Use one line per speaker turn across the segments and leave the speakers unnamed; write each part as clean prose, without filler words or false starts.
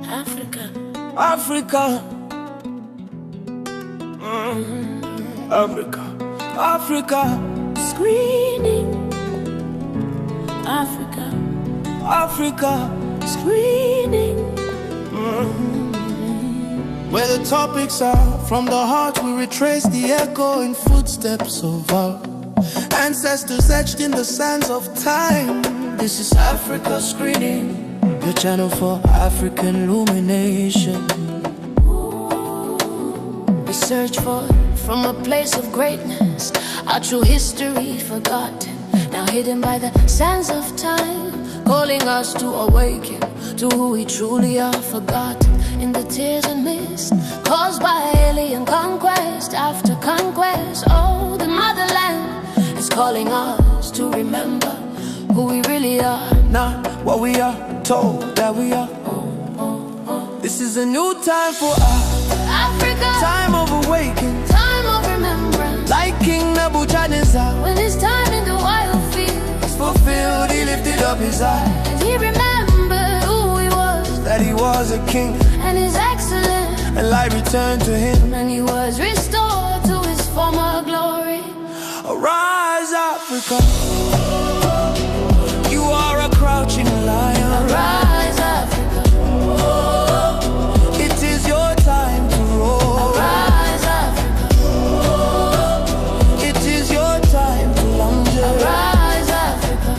Africa,
Africa, Africa, Africa,
screening. Africa,
Africa,
screening.
where the topics are. From the heart we retrace the echoing footsteps of our ancestors etched in the sands of time. This is Africa Screening, your channel for African illumination.
We search for from a place of greatness, our true history forgotten, now hidden by the sands of time, calling us to awaken to who we truly are, forgotten in the tears and mist caused by alien conquest after conquest. Oh, the motherland is calling us to remember who we really are,
not what we are told that we are. This is a new time for us,
Africa,
time of awakening,
time of remembrance.
like King Nebuchadnezzar.
When his time in the wild fields
Fulfilled, he lifted up his eyes,
and he remembered who he was,
that he was a king,
and his excellence,
and light returned to him.
and he was restored to his former glory.
Arise, Africa, you are a crouching lion.
Arise, Africa,
It is your time to roar.
arise, Africa,
It is your time to lunge.
arise, Africa.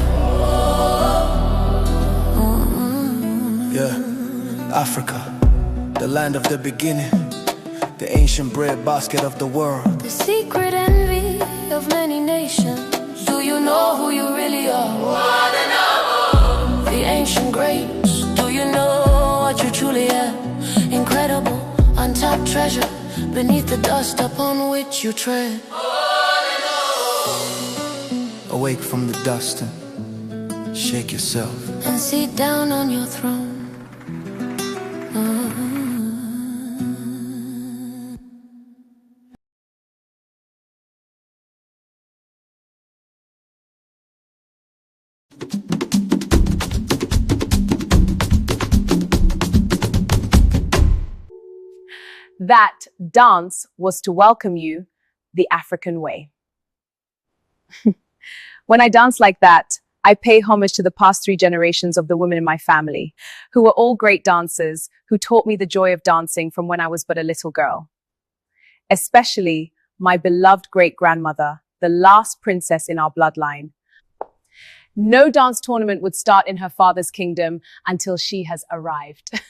Yeah, Africa, the land of the beginning, the ancient breadbasket of the world.
The secret envy of many nations. Do you know who you really are? Wanna know? The ancient greats. Do you know what you truly are? Incredible, untapped treasure beneath the dust upon which you tread.
Awake from the dust and shake yourself.
And sit down on your throne.
That dance was to welcome you the African way. When I dance like that, I pay homage to the past 3 generations of the women in my family, who were all great dancers, who taught me the joy of dancing from when I was but a little girl. Especially my beloved great-grandmother, the last princess in our bloodline. No dance tournament would start in her father's kingdom until she has arrived.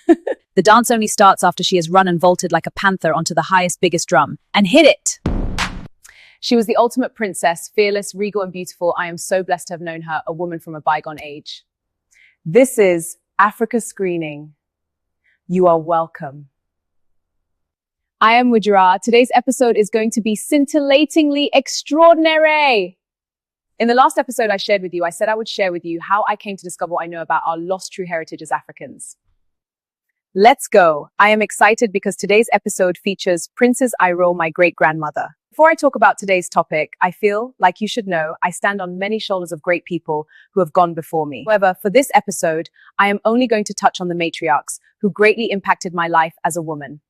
The dance only starts after she has run and vaulted like a panther onto the highest, biggest drum and hit it. She was the ultimate princess, fearless, regal, and beautiful. I am so blessed to have known her, a woman from a bygone age. This is Africa Screening. You are welcome. I am Wujra. Today's episode is going to be scintillatingly extraordinary. In the last episode I shared with you, I said I would share with you how I came to discover what I know about our lost true heritage as Africans. Let's go. I am excited because today's episode features Princess Iro, my great-grandmother. Before I talk about today's topic, I feel, like you should know, I stand on many shoulders of great people who have gone before me. However, for this episode, I am only going to touch on the matriarchs who greatly impacted my life as a woman.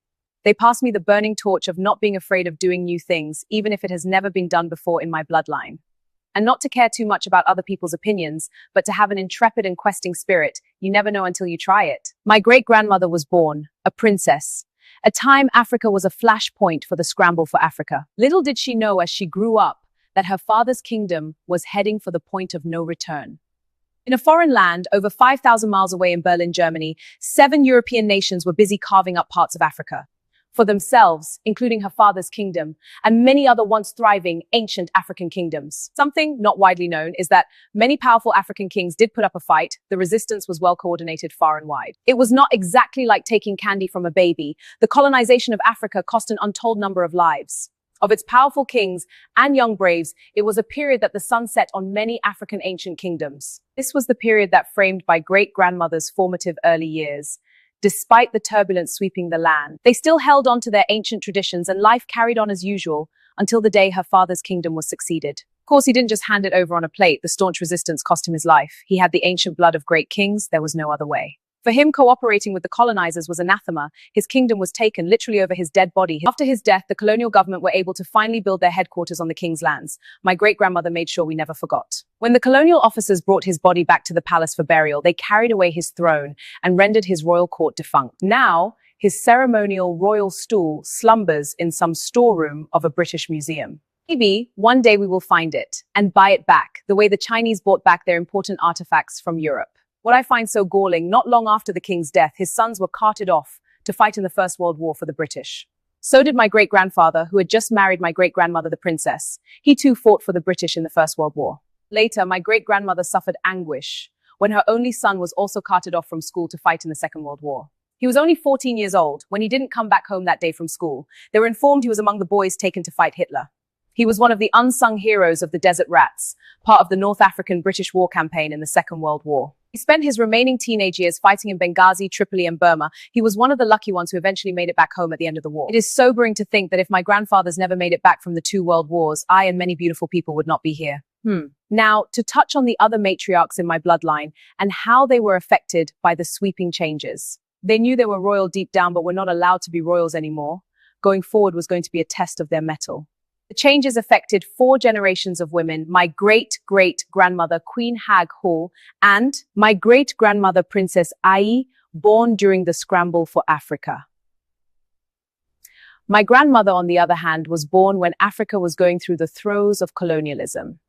They passed me the burning torch of not being afraid of doing new things, even if it has never been done before in my bloodline. And not to care too much about other people's opinions, but to have an intrepid and questing spirit. You never know until you try it. My great-grandmother was born, a princess. A time Africa was a flashpoint for the scramble for Africa. Little did she know as she grew up that her father's kingdom was heading for the point of no return. In a foreign land, over 5,000 miles away in Berlin, Germany, 7 European nations were busy carving up parts of Africa for themselves, including her father's kingdom, and many other once thriving ancient African kingdoms. Something not widely known is that many powerful African kings did put up a fight. The resistance was well coordinated far and wide. It was not exactly like taking candy from a baby. The colonization of Africa cost an untold number of lives. Of its powerful kings and young braves, it was a period that the sun set on many African ancient kingdoms. This was the period that framed my great-grandmother's formative early years. Despite the turbulence sweeping the land, they still held on to their ancient traditions and life carried on as usual until the day her father's kingdom was succeeded. Of course, he didn't just hand it over on a plate. The staunch resistance cost him his life. He had the ancient blood of great kings. There was no other way. For him, cooperating with the colonizers was anathema. His kingdom was taken literally over his dead body. After his death, the colonial government were able to finally build their headquarters on the king's lands. My great-grandmother made sure we never forgot. When the colonial officers brought his body back to the palace for burial, they carried away his throne and rendered his royal court defunct. Now, his ceremonial royal stool slumbers in some storeroom of a British museum. Maybe one day we will find it and buy it back, the way the Chinese bought back their important artifacts from Europe. What I find so galling, not long after the king's death, his sons were carted off to fight in the First World War for the British. So did my great-grandfather, who had just married my great-grandmother, the princess. He too fought for the British in the First World War. Later, my great-grandmother suffered anguish when her only son was also carted off from school to fight in the Second World War. He was only 14 years old when he didn't come back home that day from school. They were informed he was among the boys taken to fight Hitler. He was one of the unsung heroes of the Desert Rats, part of the North African British war campaign in the Second World War. He spent his remaining teenage years fighting in Benghazi, Tripoli, and Burma. He was one of the lucky ones who eventually made it back home at the end of the war. It is sobering to think that if my grandfathers never made it back from the two world wars, I and many beautiful people would not be here. Now, to touch on the other matriarchs in my bloodline and how they were affected by the sweeping changes. They knew they were royal deep down, but were not allowed to be royals anymore. Going forward was going to be a test of their mettle. The changes affected 4 generations of women, my great-great-grandmother Queen Hag Hall and my great-grandmother Princess Ai, born during the Scramble for Africa. My grandmother, on the other hand, was born when Africa was going through the throes of colonialism.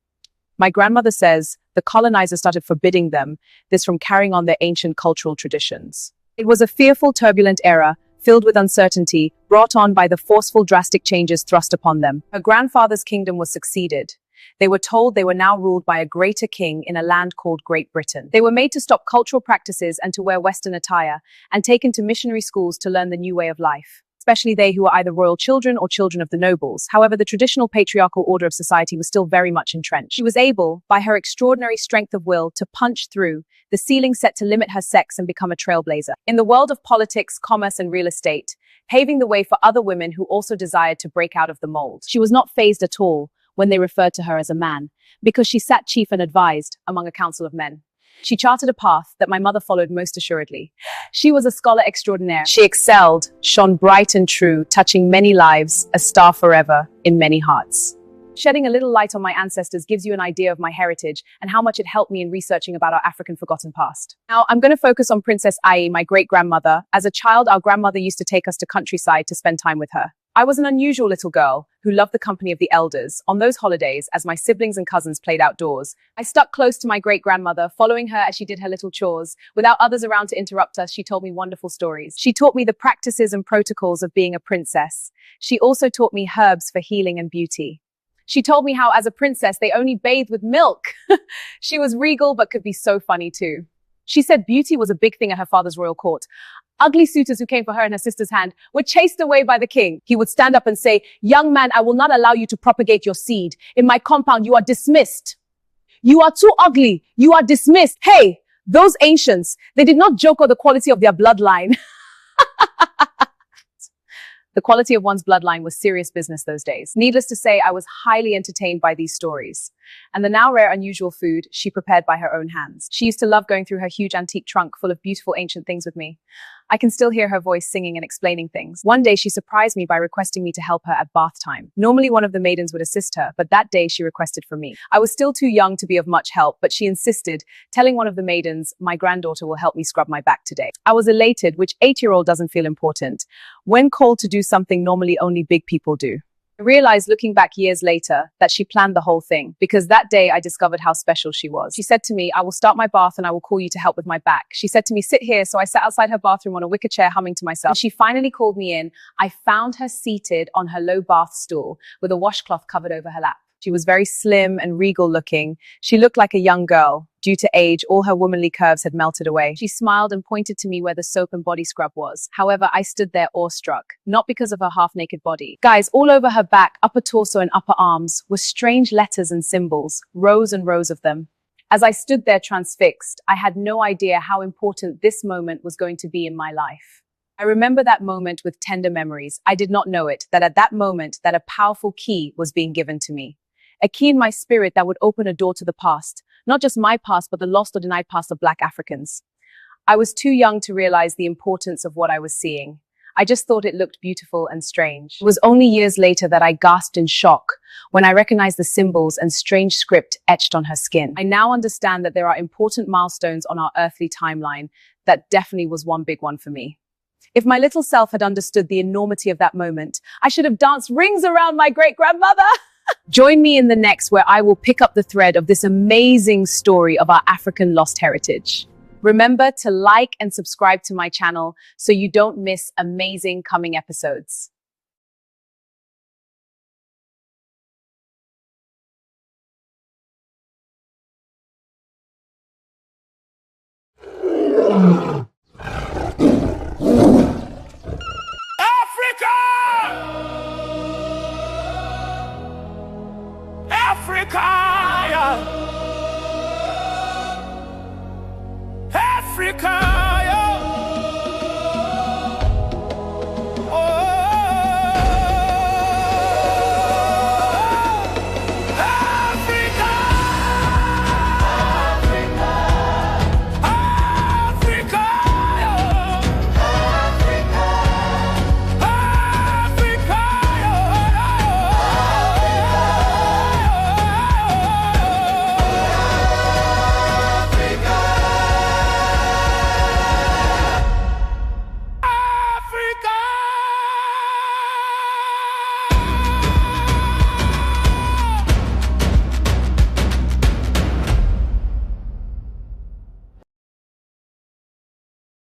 My grandmother says the colonizers started forbidding them this from carrying on their ancient cultural traditions. It was a fearful, turbulent era, filled with uncertainty, brought on by the forceful, drastic changes thrust upon them. Her grandfather's kingdom was succeeded. They were told they were now ruled by a greater king in a land called Great Britain. They were made to stop cultural practices and to wear Western attire, and taken to missionary schools to learn the new way of life, especially they who were either royal children or children of the nobles. However, the traditional patriarchal order of society was still very much entrenched. She was able, by her extraordinary strength of will, to punch through the ceiling set to limit her sex and become a trailblazer. In the world of politics, commerce, and real estate, paving the way for other women who also desired to break out of the mold. She was not fazed at all when they referred to her as a man, because she sat chief and advised among a council of men. She charted a path that my mother followed most assuredly. She was a scholar extraordinaire. She excelled, shone bright and true, touching many lives, a star forever in many hearts. Shedding a little light on my ancestors gives you an idea of my heritage and how much it helped me in researching about our African forgotten past. Now, I'm going to focus on Princess Ai, my great-grandmother. As a child, our grandmother used to take us to countryside to spend time with her. I was an unusual little girl who loved the company of the elders. On those holidays, as my siblings and cousins played outdoors, I stuck close to my great-grandmother, following her as she did her little chores. Without others around to interrupt us, she told me wonderful stories. She taught me the practices and protocols of being a princess. She also taught me herbs for healing and beauty. She told me how, as a princess, they only bathed with milk. She was regal, but could be so funny too. She said beauty was a big thing at her father's royal court. Ugly suitors who came for her and her sister's hand were chased away by the king. He would stand up and say, "Young man, I will not allow you to propagate your seed. In my compound, you are dismissed. You are too ugly. You are dismissed." Hey, those ancients, they did not joke on the quality of their bloodline. The quality of one's bloodline was serious business those days. Needless to say, I was highly entertained by these stories. And the now rare unusual food she prepared by her own hands. She used to love going through her huge antique trunk full of beautiful ancient things with me. I can still hear her voice singing and explaining things. One day she surprised me by requesting me to help her at bath time. Normally one of the maidens would assist her, but that day she requested for me. I was still too young to be of much help, but she insisted, telling one of the maidens, "My granddaughter will help me scrub my back today." I was elated, which 8-year-old doesn't feel important when called to do something normally only big people do. I realized looking back years later that she planned the whole thing, because that day I discovered how special she was. She said to me, "I will start my bath and I will call you to help with my back." She said to me, "Sit here." So I sat outside her bathroom on a wicker chair humming to myself. When she finally called me in, I found her seated on her low bath stool with a washcloth covered over her lap. She was very slim and regal looking. She looked like a young girl. Due to age, all her womanly curves had melted away. She smiled and pointed to me where the soap and body scrub was. However, I stood there awestruck, not because of her half-naked body. Guys, all over her back, upper torso and upper arms were strange letters and symbols, rows and rows of them. As I stood there transfixed, I had no idea how important this moment was going to be in my life. I remember that moment with tender memories. I did not know it, that at that moment, that a powerful key was being given to me. A key in my spirit that would open a door to the past, not just my past, but the lost or denied past of Black Africans. I was too young to realize the importance of what I was seeing. I just thought it looked beautiful and strange. It was only years later that I gasped in shock when I recognized the symbols and strange script etched on her skin. I now understand that there are important milestones on our earthly timeline. That definitely was one big one for me. If my little self had understood the enormity of that moment, I should have danced rings around my great-grandmother. Join me in the next, where I will pick up the thread of this amazing story of our African lost heritage. Remember to like and subscribe to my channel so you don't miss amazing coming episodes.
Africa! Africa! Africa!